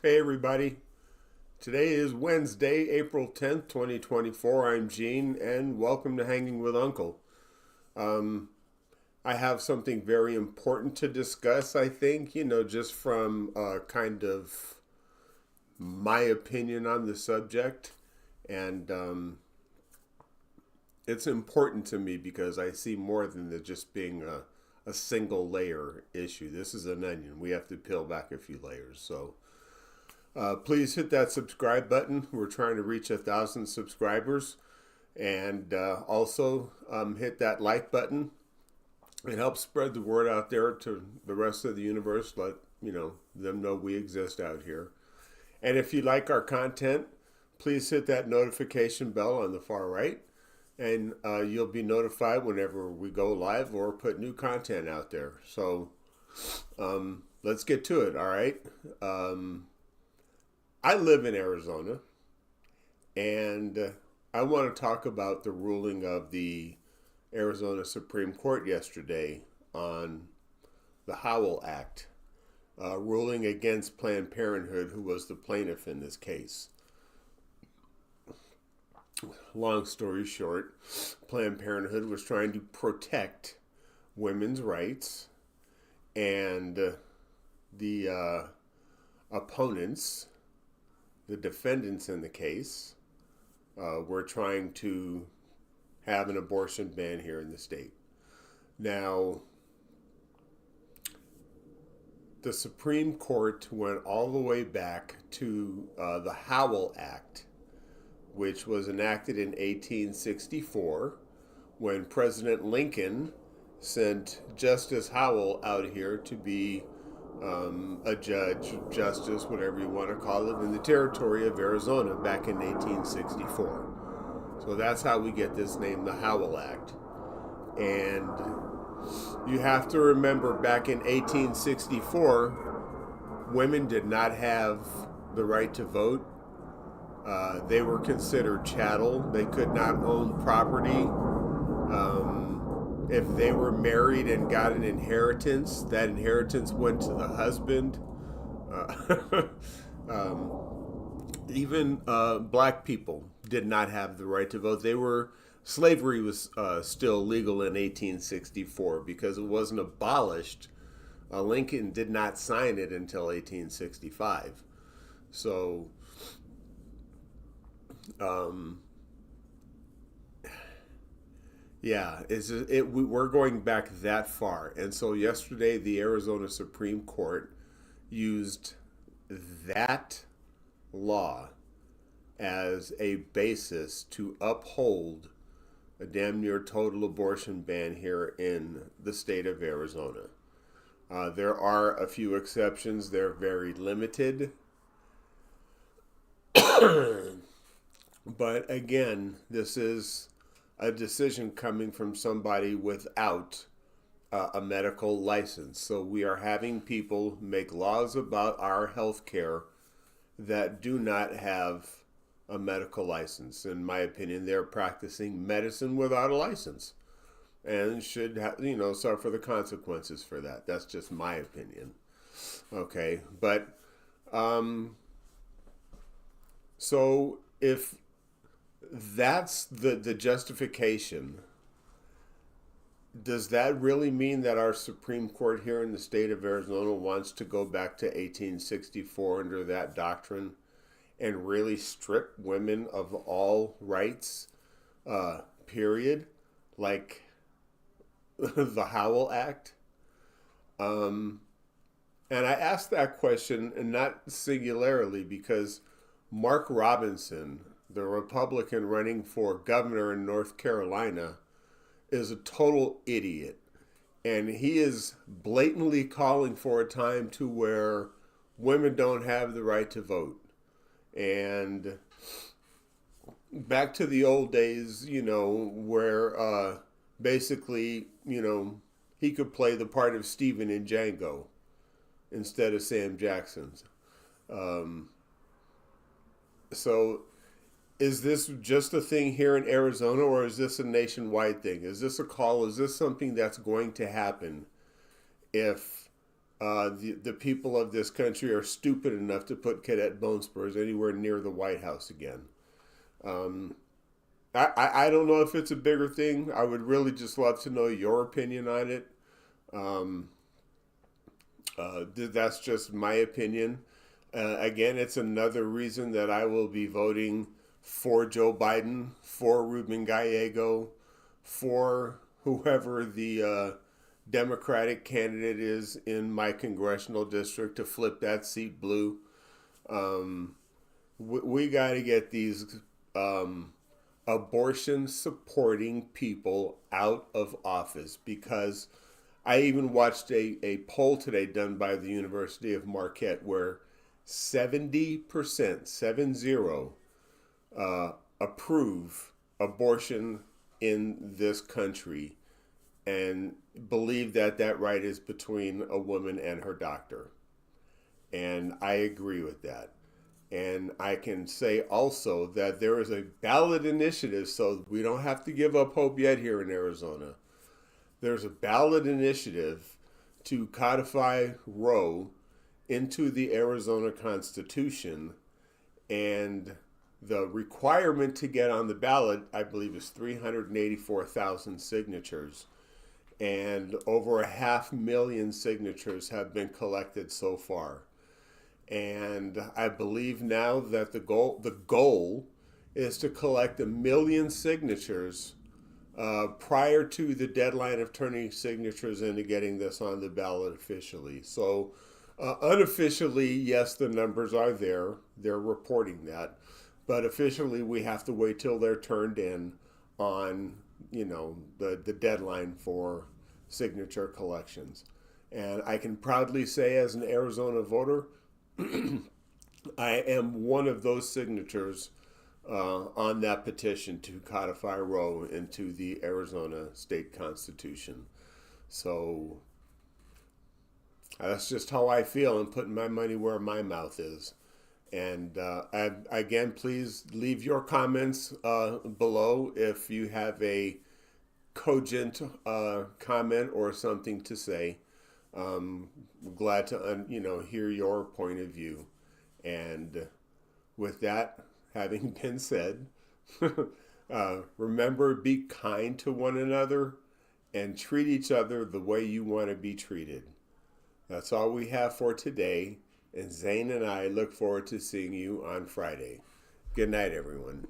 Hey everybody. Today is Wednesday, April 10th, 2024. I'm Gene and welcome to Hanging with Uncle. Um, I have something very important to discuss, I think, just from kind of my opinion on the subject. And it's important to me because I see more than it just being a single layer issue. This is an onion. We have to peel back a few layers. So please hit that subscribe button. We're trying to reach 1,000 subscribers. And also hit that like button. It helps spread the word out there to the rest of the universe. Let them know we exist out here. And if you like our content, please hit that notification bell on the far right. And you'll be notified whenever we go live or put new content out there. So let's get to it, all right? I live in Arizona, and I want to talk about the ruling of the Arizona Supreme Court yesterday on the Howell Act, ruling against Planned Parenthood, who was the plaintiff in this case. Long story short, Planned Parenthood was trying to protect women's rights, and the opponents, the defendants in the case, were trying to have an abortion ban here in the state. Now, the Supreme Court went all the way back to the Howell Act, which was enacted in 1864 when President Lincoln sent Justice Howell out here to be a judge, justice, whatever you want to call it, in the territory of Arizona back in 1864. So that's how we get this name, the Howell Act. And you have to remember, back in 1864, women did not have the right to vote. They were considered chattel. They could not own property. If they were married and got an inheritance, that inheritance went to the husband. Even black people did not have the right to vote. Slavery was still legal in 1864 because it wasn't abolished. Lincoln did not sign it until 1865. So, yeah, we're going back that far. And so yesterday, the Arizona Supreme Court used that law as a basis to uphold a damn near total abortion ban here in the state of Arizona. There are a few exceptions. They're very limited. But again, this is a decision coming from somebody without a medical license. So we are having people make laws about our health care that do not have a medical license. In my opinion, they're practicing medicine without a license and should suffer the consequences for that. That's just my opinion. Okay, but so if that's the justification, does that really mean that our Supreme Court here in the state of Arizona wants to go back to 1864 under that doctrine and really strip women of all rights, period, like the Howell Act? And I asked that question, and not singularly, because Mark Robinson, the Republican running for governor in North Carolina, is a total idiot. And he is blatantly calling for a time to where women don't have the right to vote. And back to the old days, where basically, he could play the part of Steven in Django instead of Sam Jackson's. So is this just a thing here in Arizona, or is this a nationwide thing? Is this a call? Is this something that's going to happen if the people of this country are stupid enough to put cadet bone spurs anywhere near the White House again. Um, I don't know if it's a bigger thing. I would really just love to know your opinion on it. Um, that's just my opinion. Again, it's another reason that I will be voting for Joe Biden, for Ruben Gallego, for whoever the Democratic candidate is in my congressional district to flip that seat blue. Um, we got to get these abortion supporting people out of office, because I even watched a poll today done by the University of Marquette where 70%, 70, approve abortion in this country and believe that that right is between a woman and her doctor. And I agree with that. And I can say also that there is a ballot initiative, so we don't have to give up hope yet here in Arizona. There's a ballot initiative to codify Roe into the Arizona Constitution, and the requirement to get on the ballot, I believe, is 384,000 signatures, and over 500,000 signatures have been collected so far. And I believe now that the goal is to collect 1 million signatures prior to the deadline of turning signatures into getting this on the ballot officially. So unofficially, yes, the numbers are there. They're reporting that. But officially, we have to wait till they're turned in on, the deadline for signature collections. And I can proudly say, as an Arizona voter, I am one of those signatures on that petition to codify Roe into the Arizona state constitution. So that's just how I feel. I'm putting my money where my mouth is. And again, please leave your comments below if you have a cogent comment or something to say. Glad to hear your point of view. And with that having been said, remember, be kind to one another and treat each other the way you want to be treated. That's all we have for today, and Zane and I look forward to seeing you on Friday. Good night, everyone.